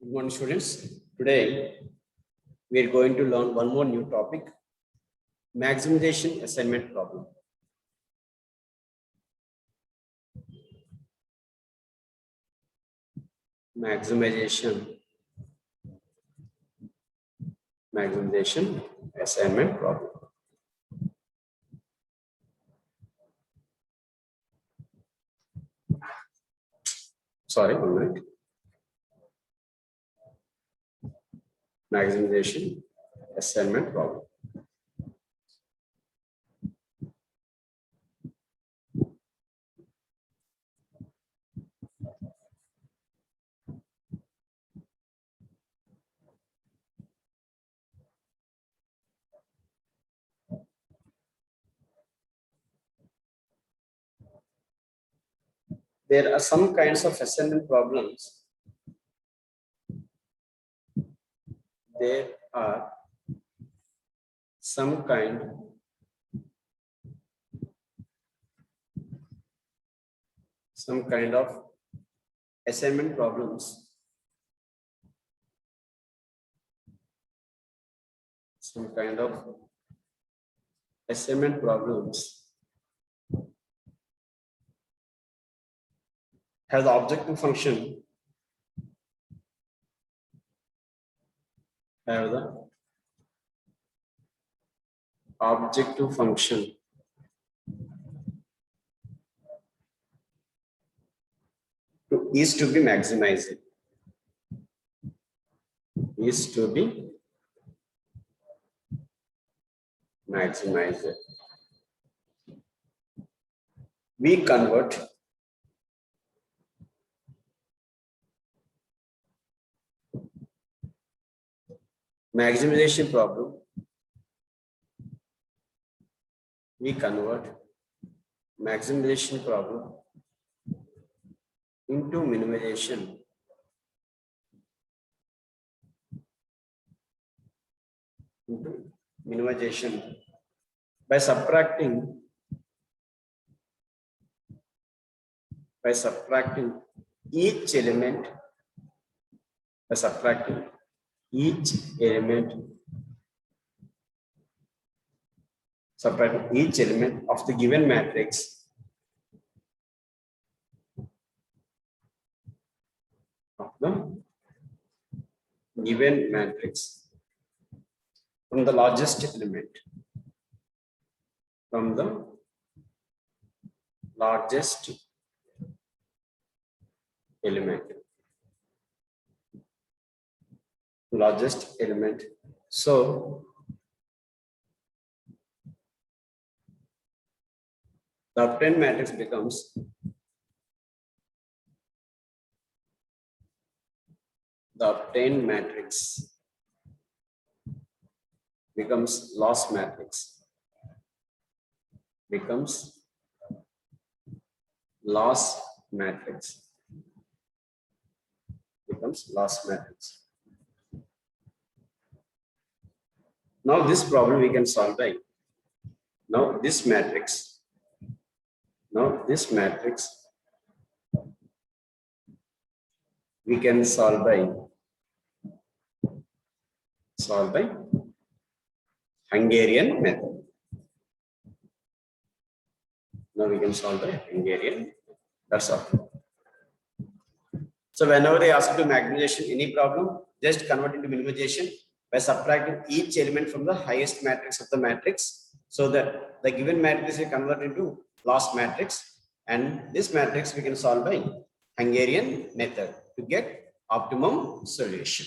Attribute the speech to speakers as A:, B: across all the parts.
A: Good morning, students. Today, we are going to learn one more new topic, maximization assignment problem. Maximization assignment problem. Sorry, 1 minute. Maximization assignment problem. There are some kinds of assignment problems. There are some kind of assignment problems. Some kind of assignment problems has objective function. Have the objective function is to be maximized. Is to be maximized. We convert maximization problem. We convert maximization problem into minimization. By subtracting each element of the given matrix from the largest element. So the obtained matrix becomes loss matrix. Now this problem we can solve by this matrix we can solve by Hungarian method. Now we can solve the Hungarian. That's all. So whenever they ask you to maximization any problem, just convert into minimization by subtracting each element from the highest matrix of the matrix, so that the given matrix will convert into loss matrix, and this matrix we can solve by Hungarian method to get optimum solution.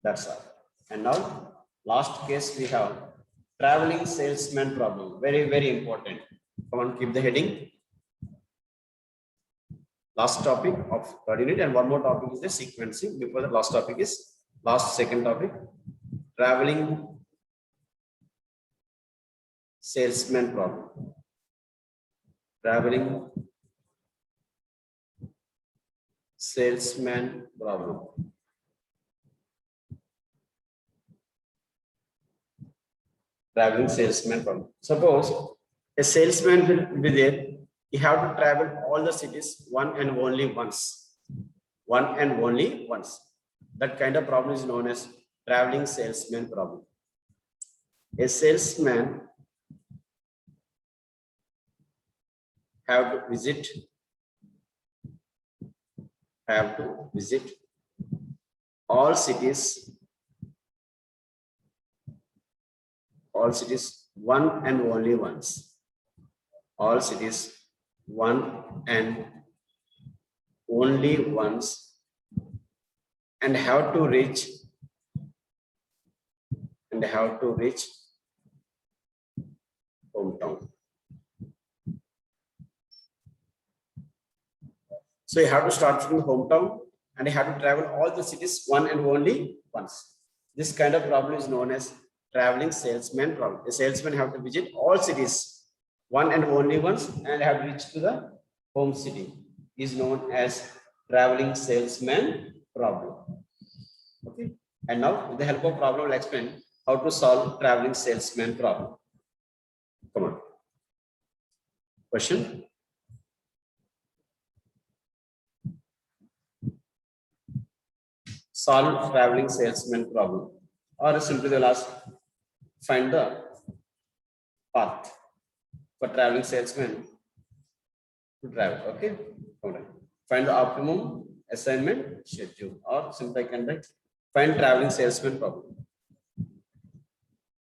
A: That's all. And now last case we have traveling salesman problem. Very, very important. Come on, keep the heading. Last topic of third unit, and one more topic is the sequencing. Before the last topic is second topic, traveling salesman problem. Traveling salesman problem. Traveling salesman problem. Suppose a salesman will be there. You have to travel all the cities one and only once. one and only once. That kind of problem is known as traveling salesman problem. A salesman have to visit all cities one and only once. All cities one and only once, and have to reach hometown. So you have to start from the hometown and you have to travel all the cities one and only once. This kind of problem is known as traveling salesman problem. A salesman have to visit all cities one and only once and have to reach to the home city. Is known as traveling salesman problem. Okay. And now with the help of problem, I'll explain how to solve traveling salesman problem. Come on. Question. Solve traveling salesman problem, or simply they'll ask find the path for traveling salesman to travel. Okay, find the optimum assignment schedule, or simply I can write find traveling salesman problem.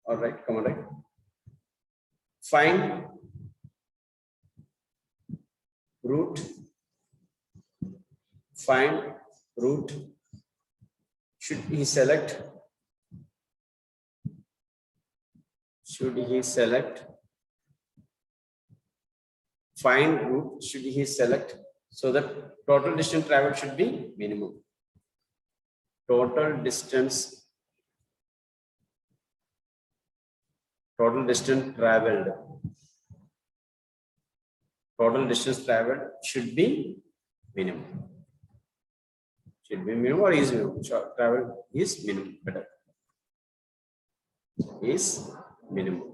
A: All right, come on, right. Find route. Find route. Should he select? Find route. Should he select so that total distance traveled should be minimum. Total distance traveled. Total distance traveled should be minimum. Should be minimum or is minimum. Travel is minimum. Better. Is minimum.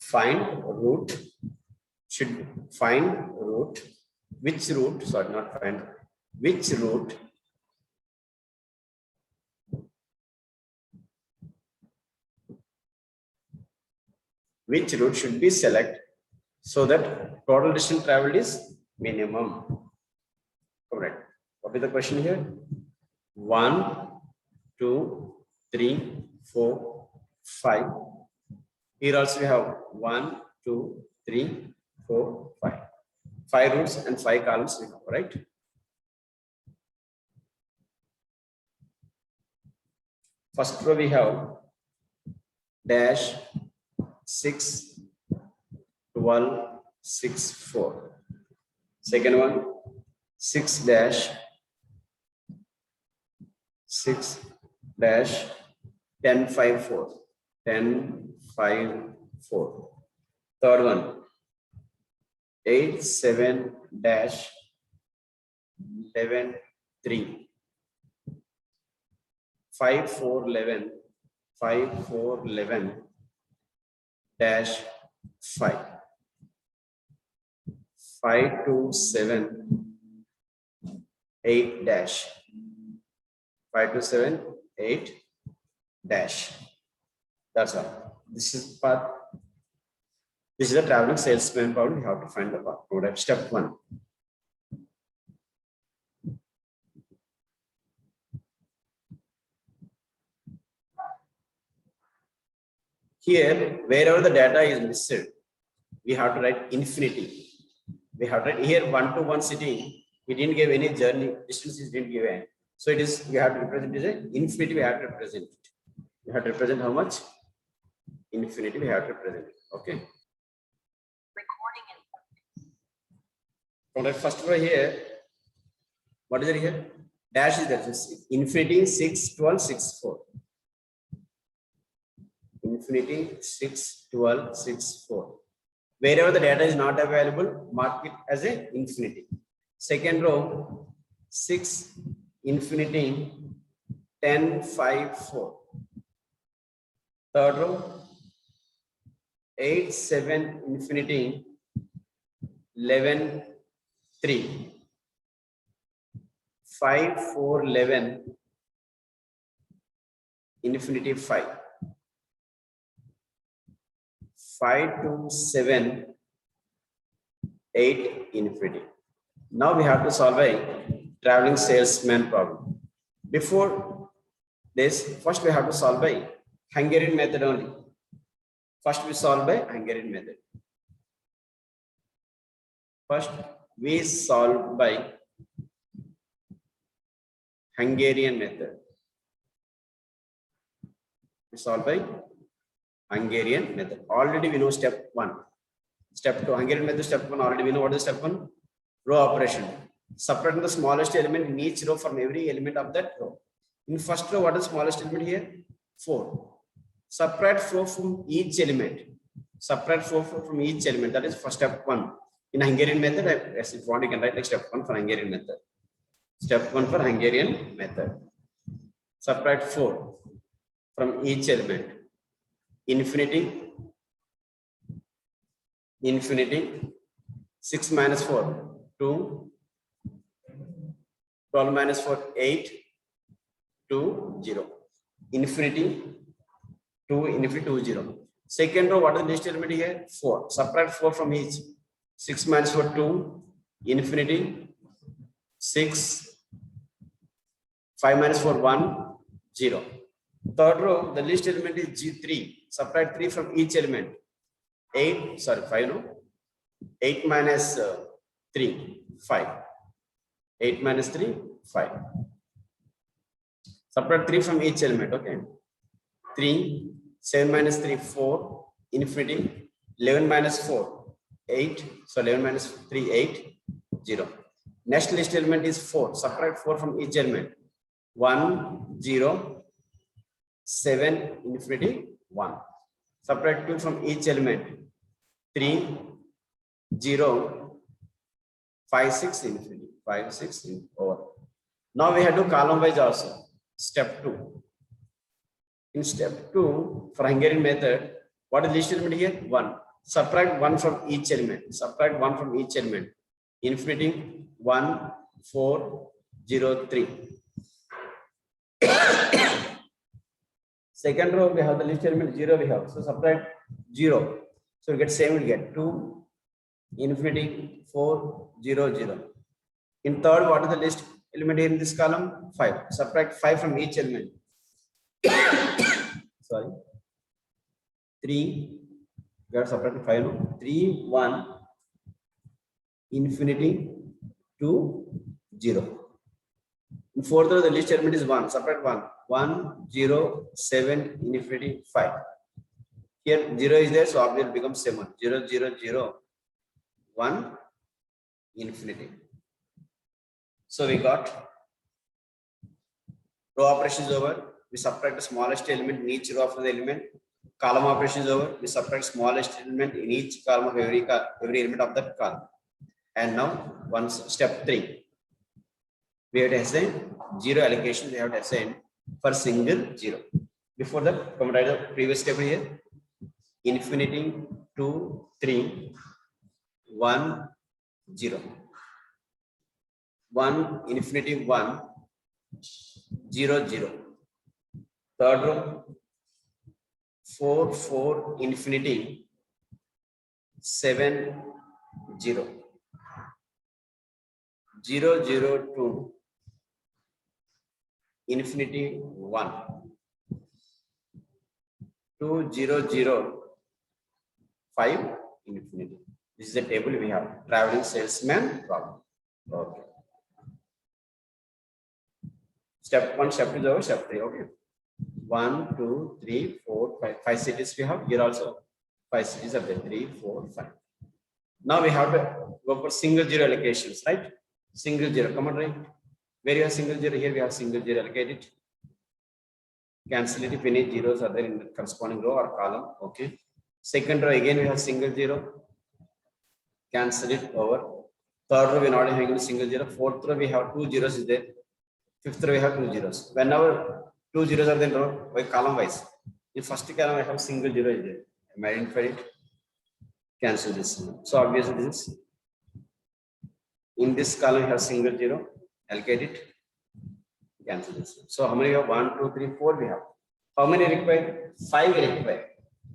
A: Find route. Should find route. Which route? Sorry, not find. Which route? Which route should be selected so that total distance traveled is minimum. Correct. What is the question here? 1, 2, 3, 4, 5. Here also we have 1, 2, 3, 4, 5. 5 rows and 5 columns we have, right? First row we have dash 6, 12, 6, 4. Second one 6 dash 10, 5, 4. 10, 5, 4. Third one 8, 7 dash 11, 3. 5, 4, 11. 5, 4, 11 dash 5. 5, 2, 7 8 dash. 5 to 7 8 dash. That's all. This is part. This is a traveling salesman problem. You have to find the path. Step 1. Here, wherever the data is missed, we have to write infinity. We have to write here 1 to 1 city. We didn't give any journey, distances didn't give any. So it is, we have to represent it as infinity, we have to represent it. We have to represent how much? Infinity, we have to represent it. Okay. Recording. First row here, what is it here? Dash is there. Infinity 6, 12, 6, 4. Infinity 6, 12, 6, 4. Wherever the data is not available, mark it as a infinity. Second row 6, infinity 10, 5, 4. Third row 8, 7, infinity, 11, 3, 5, 4, 11, infinity 5, 5, 2, 7, 8, infinity. Now we have to solve a traveling salesman problem. Before this, first we have to solve by Hungarian method only. First we solve by Hungarian method. First we solve by Hungarian method. We solve by Hungarian method. Already we know step 1. Step 2, Hungarian method, step 1, already we know what is step 1? Row operation. Subtracting the smallest element in each row from every element of that row. In first row, what is the smallest element here? 4. Subtract 4 from each element. Subtract 4 from each element. That is for step 1. In Hungarian method, as if you want, you can write like step 1 for Hungarian method. Step 1 for Hungarian method. Subtract 4 from each element. Infinity. 6 minus 4, 2. 12 minus 4, 8. 2, 0. Infinity. 2, infinity, 2, 0. Second row, what is the least element here? 4. Subtract 4 from each. 6 minus 4, 2. Infinity. 6. 5 minus 4, 1. 0. Third row, the least element is G3. Subtract 3 from each element. 8, sorry, 5, no? 8 minus 3, 5. 8 minus 3, 5. Subtract 3 from each element, okay? 3, 7 minus 3, 4, infinity. 11 minus 4, 8. So 11 minus 3, 8, 0. Next least element is 4. Subtract 4 from each element. 1, 0, 7, infinity, 1. Subtract 2 from each element. 3, 0, 5, 6, infinity. 5, 6, over. Now we have to column wise also. Step 2. In step 2, for Hungarian method, what is least element here? 1. Subtract 1 from each element. Subtract 1 from each element. Infinity, 1, 4, 0, 3. Second row, we have the least element 0 we have. So subtract 0. So we get same, we get 2, infinity, 4, 0, 0. In third, what is the least element in this column? 5. Subtract 5 from each element. Sorry. 3. We have subtracted 5. No? 3, 1, infinity, 2, 0. In fourth row, the least element is 1. Subtract 1. 1, 0, 7, infinity, 5. Here 0 is there, so obviously it becomes 7. 0, 0, 0, 1, infinity. So we got row operation is over. We subtract the smallest element in each row of the element. Column operation is over. We subtract smallest element in each column of every element of that column. And now step 3. We have to assign 0 allocation. We have to assign for single 0. Before that, come write the previous step here. Infinity, 2, 3, 1, 0. 1, infinity, 1, 0, 0. Third row, 4, 4, infinity, 7, 0. 0, 0, 2, infinity, 1. 2, 0, 0, 5, infinity. This is the table we have. Traveling salesman problem. Okay. Step 1, step 2 is over, step 3. Okay. 1, 2, 3, 4, 5. 5 cities we have. Here also 5 cities are there. 3, 4, 5. Now we have to go for single 0 allocations, right? Single 0. Come on, right? Where you have single 0? Here we have single 0 allocated. Cancel it if any zeros are there in the corresponding row or column. Okay. Second row again we have single 0. Cancel it over. Third row we are not having a single 0. Fourth row we have 2 zeros is there. Fifth row we have 2 zeros. Whenever 2 zeros are there in row by column wise. In first column I have single 0 is there. I identified it. cancel this one. So obviously this is, in this column you have single zero, allocate it, cancel this one. So how many we have? 1, 2, 3, 4 we have. How many required? 5 we required,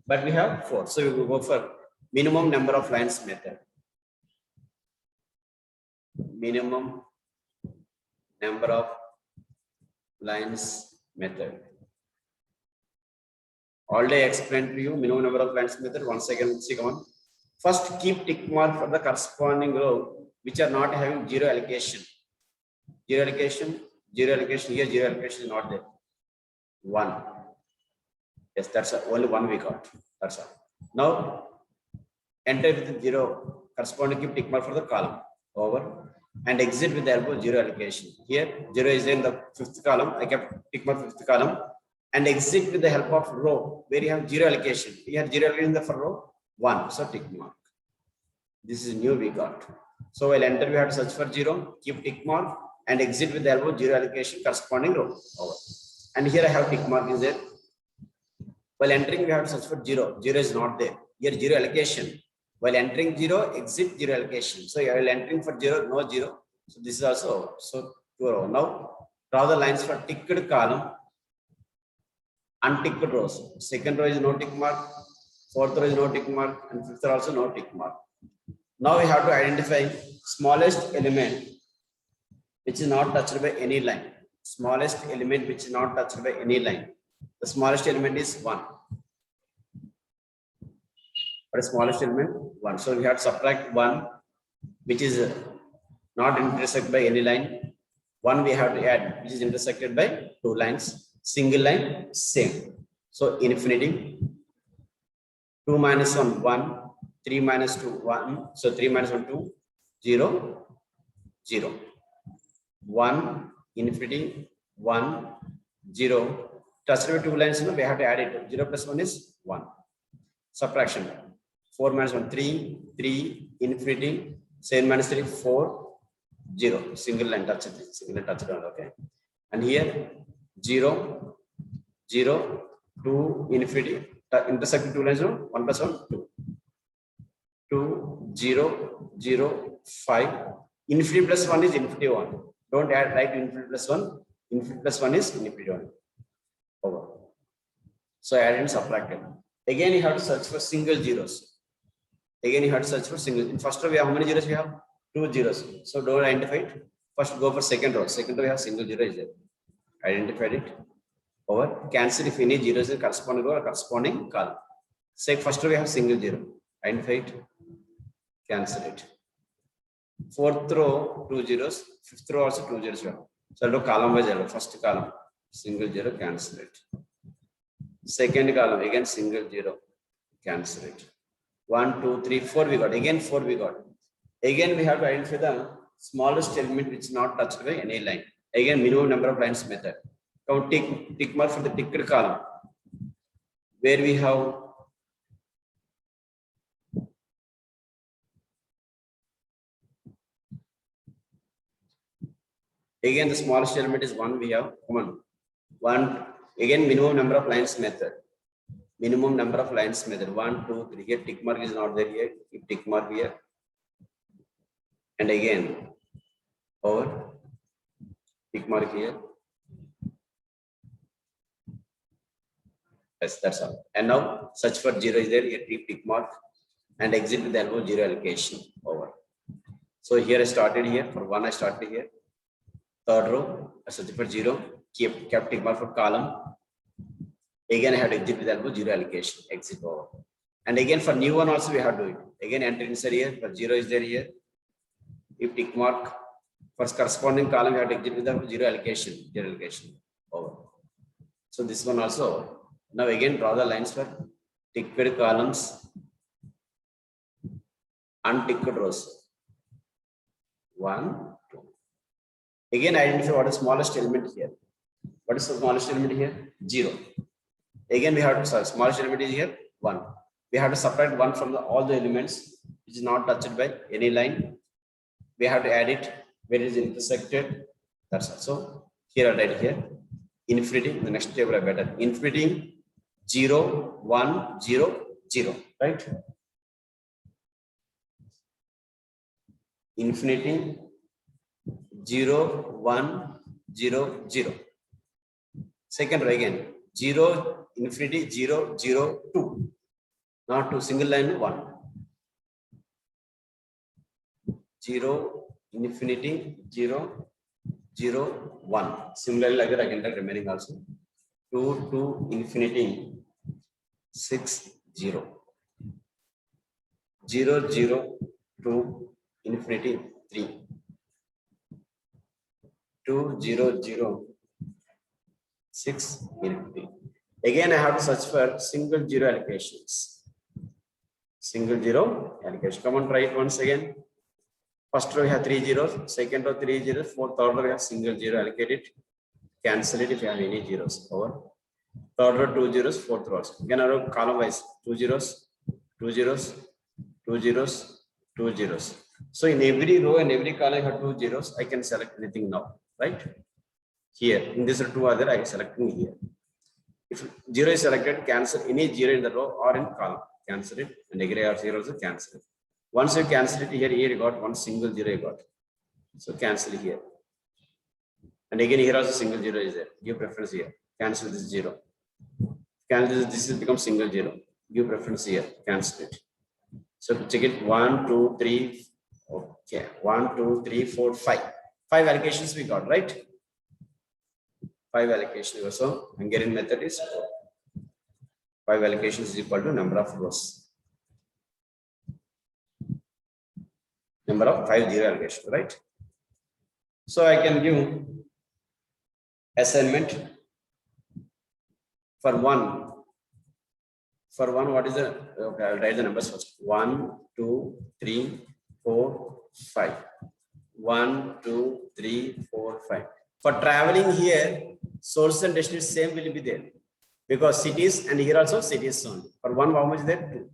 A: but we have 4. So we will go for minimum number of lines method. Minimum number of lines method. Already explained to you minimum number of lines method. Once again, see, come on. First, keep tick mark for the corresponding row which are not having zero allocation. Zero allocation, zero allocation. Here, zero allocation is not there. 1. Yes, that's only 1 we got. That's all. Now, enter with the zero corresponding, keep tick mark for the column. Over. And exit with the elbow zero allocation. Here, 0 is in the 5th column. I kept tick mark 5th column. And exit with the help of row where you have zero allocation. You have zero allocation for row 1. So tick mark. This is new we got. So while enter, we have to search for 0, keep tick mark, and exit with the elbow zero allocation corresponding row. Over. And here I have tick mark is there. While entering, we have to search for 0. 0 is not there. Here, zero allocation. While entering 0, exit 0 allocation. So while entering for 0, no 0. So this is also so 2 row. Now draw the lines for ticked column, unticked rows. Second row is no tick mark, 4th row is no tick mark, and 5th row also no tick mark. Now we have to identify smallest element which is not touched by any line. Smallest element which is not touched by any line. The smallest element is 1. But the smallest element 1. So we have to subtract 1 which is not intersected by any line. 1 we have to add which is intersected by 2 lines. Single line, same. So infinity. 2 minus 1, 1. 3 minus 2, 1. So 3 minus 1, 2. 0, 0. 1, infinity, 1, 0. Touched by 2 lines, we have to add it. 0 plus 1 is 1. Subtraction. 4 minus 1, 3, 3, infinity, 7 minus 3, 4, 0. Single line touch it. Single line touch it. Okay. And here, 0, 0, 2, infinity. Intersect 2 lines, 1 plus 1, 2. 2, 0, 0, 5. Infinity plus 1 is infinity 1. Don't add right infinity plus 1. Infinity plus 1 is infinity 1. Over. So add and subtracted. Again, you have to search for single zeros. Again, you have to search for single. In first row, we have how many zeros we have? 2 zeros. So don't identify it. First, go for second row. Second row, we have single zero is there. Identified it. Over. Cancel if any zeros is corresponding row or corresponding column. Say first row, we have single zero. Identify it. Cancel it. 4th row, 2 zeros. 5th row also 2 zeros. So do column by zero. First column, single zero, cancel it. Second column, again single zero, cancel it. 1, 2, 3, 4 we got. Again 4 we got. Again we have to identify the smallest element which is not touched by any line. Again minimum number of lines method. Count tick mark for the ticked column where we have again the smallest element is 1 we have. Come on. 1. Again minimum number of lines method. Minimum number of lines method. 1, 2, 3. Here tick mark is not there here. Keep tick mark here. And again over tick mark here. Yes, that's all. And now search for 0 is there. Here keep tick mark and exit with the elbow 0 allocation. Over. So here I started here. For 1 I started here. Third row I search for 0. Kept tick mark for column. Again I have to exit with elbow 0 allocation. Exit over. And again for new one also we have to do it. Again enter inside here. For 0 is there here. If tick mark for corresponding column we have to exit with the 0 allocation. 0 allocation. Over. So this one also. Now again draw the lines for ticked columns, unticked rows. 1, 2. Again identify what is the smallest element here. What is the smallest element here? 0. Again we have to solve. Smallest element is here 1. We have to subtract 1 from all the elements which is not touched by any line. We have to add it where it is intersected. That's also here I write here. Infinity. The next table I better. Infinity 0, 1, 0, 0. Right? infinity, 0, 1, 0, 0. Second row again, 0, infinity, 0, 0, 2. Not 2, single line 1. 0, infinity, 0, 0, 1. Similarly, like that, I can take remaining also. 2 to infinity, 6, 0. 0, 0 to infinity, 3. 2, 0, 0, 6, infinity. Again, I have to search for single zero allocations. Single zero allocation. Come on, try it once again. First row we have 3 zeros, second row 3 zeros, third row we have single zero allocated. Cancel it if you have any zeros. Over. Third row 2 zeros, fourth row. Again, I wrote column wise 2 zeros, 2 zeros, 2 zeros, 2 zeros. So in every row and every column I have 2 zeros. I can select anything now, right? Here in this two other I am selecting here. If 0 is selected, cancel any 0 in the row or in column. Cancel it, and agree or 0 also cancel it. Once you cancel it here, you got one single 0 you got. So cancel here. And again here also single 0 is there. Give preference here. Cancel this 0. Cancel this is become single 0. Give preference here. Cancel it. So check it 1, 2, 3. Okay. 1, 2, 3, 4, 5. 5 allocations we got, right? 5 allocations. So Hungarian method is 5 allocations is equal to number of rows. Number of 5 zero allocation, right? So I can give assignment for one. For one, what is the, okay, I'll write the numbers first. 1, 2, 3, 4, 5. 1, 2, 3, 4, 5. For traveling here, source and destination same will be there. Because cities, and here also cities only. For one, how much is there? 2.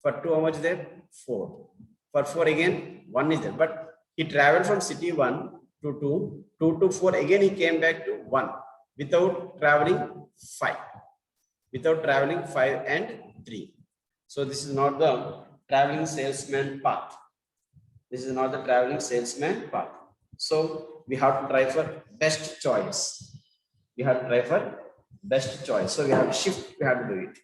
A: For 2, how much is there? 4. For 4 again, 1 is there. But he traveled from city 1 to 2, 2 to 4. Again, he came back to 1 without traveling 5. Without traveling 5 and 3. So this is not the traveling salesman path. This is not the traveling salesman path. So we have to try for best choice. We have to try for best choice. So we have to shift, we have to do it.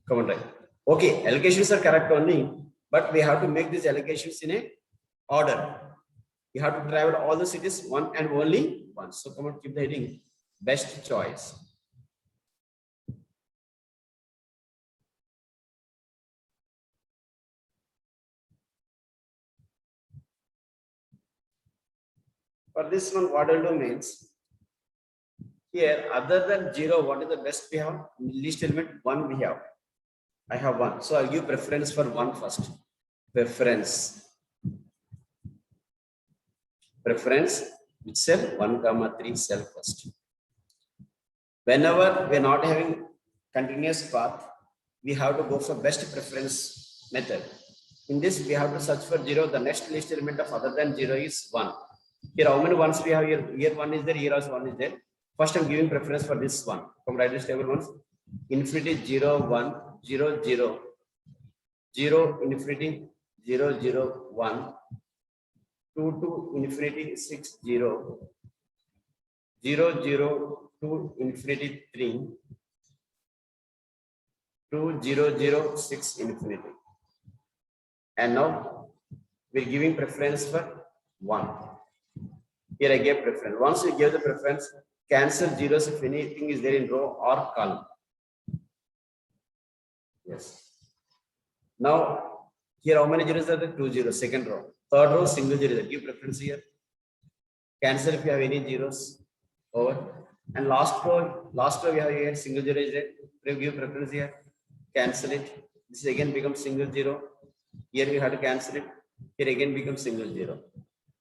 A: Come on, right. Okay, allocations are correct only, but we have to make these allocations in a order. You have to travel all the cities one and only one. So come on, keep the heading best choice. For this one, what I'll do means here, other than 0, what is the best we have? Least element 1 we have. I have 1. So I'll give preference for 1 first. Preference. Preference, which cell? 1, 3 cell first. Whenever we are not having continuous path, we have to go for best preference method. In this, we have to search for 0. The next least element of other than 0 is 1. Here, how many ones we have here? Here 1 is there, here also 1 is there. First, I'm giving preference for this one. Come write this table once. Infinity 0, 1, 0, 0, 0, infinity 0, 0, 1, 2 to infinity 6, 0, 0, 0 to infinity 3, 2, 0, 0, 6 infinity. And now we're giving preference for 1. Here I gave preference. Once we give the preference, cancel zeros if anything is there in row or column. Yes. Now, here how many zeros are there? 2 zeros, second row. Third row, single zero. Give preference here. Cancel if you have any zeros. Over. And last row we have here single zero is there. Give preference here. Cancel it. This again becomes single zero. Here we have to cancel it. Here again becomes single zero.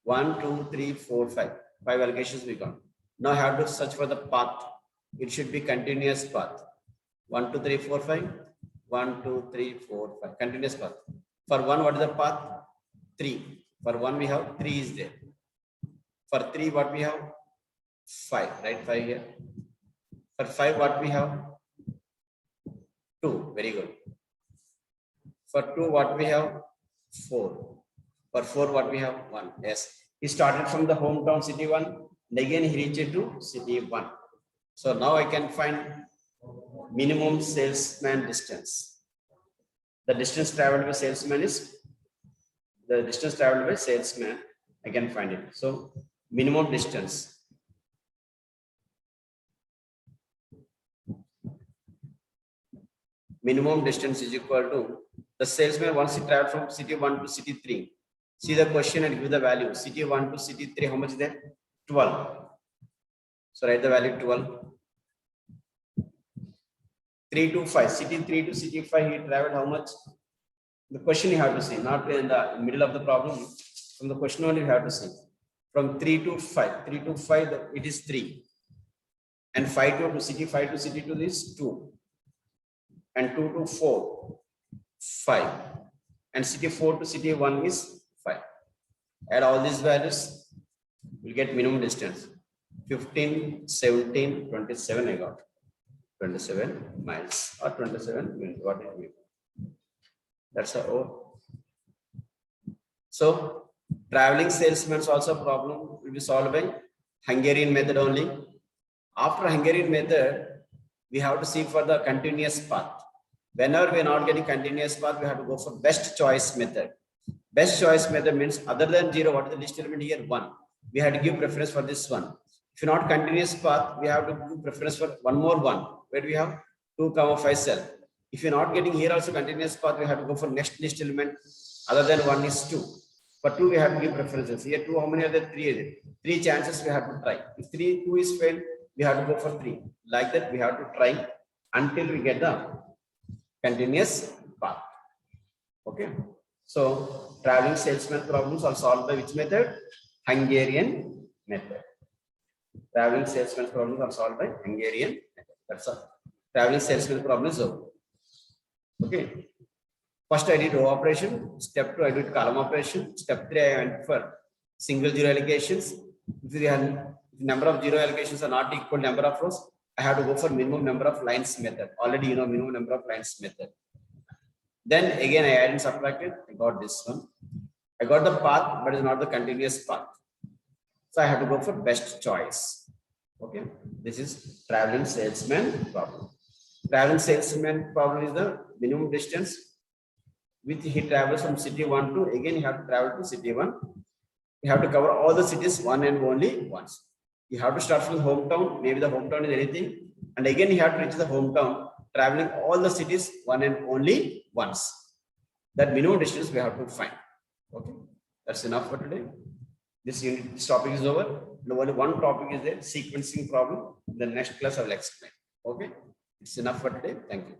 A: 1, 2, 3, 4, 5. 5 allocations we got. Now I have to search for the path. It should be continuous path. 1, 2, 3, 4, 5. 1, 2, 3, 4, 5. Continuous path. For 1, what is the path? 3. For 1, we have 3 is there. For 3, what we have? 5. Right? 5 here. For 5, what we have? 2. Very good. For 2, what we have? 4. For 4, what we have? 1. Yes. He started from the hometown city 1, and again he reached to city 1. So now I can find minimum salesman distance. The distance traveled by salesman is the distance traveled by salesman. I can find it. So minimum distance. Minimum distance is equal to the salesman once he traveled from city 1 to city 3. See the question and give the value. City 1 to city 3, how much is there? 12. So write the value 12. 3 to 5. City 3 to city 5, he traveled how much? The question you have to see, not in the middle of the problem. From the question only you have to see. From 3 to 5. 3 to 5, it is 3. And 5 to city 5 to city 2 is 2. And 2 to 4, 5. And city 4 to city 1 is 5. Add all these values, we'll get minimum distance. 15, 17, 27 I got. 27 miles or 27 minutes, what it means. That's a O. So traveling salesman's also problem will be solved by Hungarian method only. After Hungarian method, we have to see for the continuous path. Whenever we are not getting continuous path, we have to go for best choice method. Best choice method means other than 0, what is the least element here? 1. We have to give preference for this one. If not continuous path, we have to give preference for one more 1, where we have 2, 5 cell. If you're not getting here also continuous path, we have to go for next least element other than 1 is 2. For 2, we have to give preferences. Here 2, how many are there? 3 is it? 3 chances we have to try. If 2 is failed, we have to go for 3. Like that, we have to try until we get the continuous path. Okay. So traveling salesman problems are solved by which method? Hungarian method. Traveling salesman problems are solved by Hungarian method. That's all. Traveling salesman problems over. Okay. First I did row operation. Step 2 I did column operation. Step 3 I went for single 0 allocations. If the number of 0 allocations are not equal number of rows, I have to go for minimum number of lines method. Already you know minimum number of lines method. Then again I added and subtracted. I got this one. I got the path, but it's not the continuous path. So I have to go for best choice. Okay. This is traveling salesman problem. Traveling salesman problem is the minimum distance which he travels from city 1 to, again you have to travel to city 1. You have to cover all the cities one and only once. You have to start from hometown, maybe the hometown is anything, and again you have to reach the hometown, traveling all the cities one and only once. That minimum distance we have to find. Okay, that's enough for today. This unit, this topic is over. Only one topic is there, sequencing problem. The next class I will explain. Okay, it's enough for today. Thank you.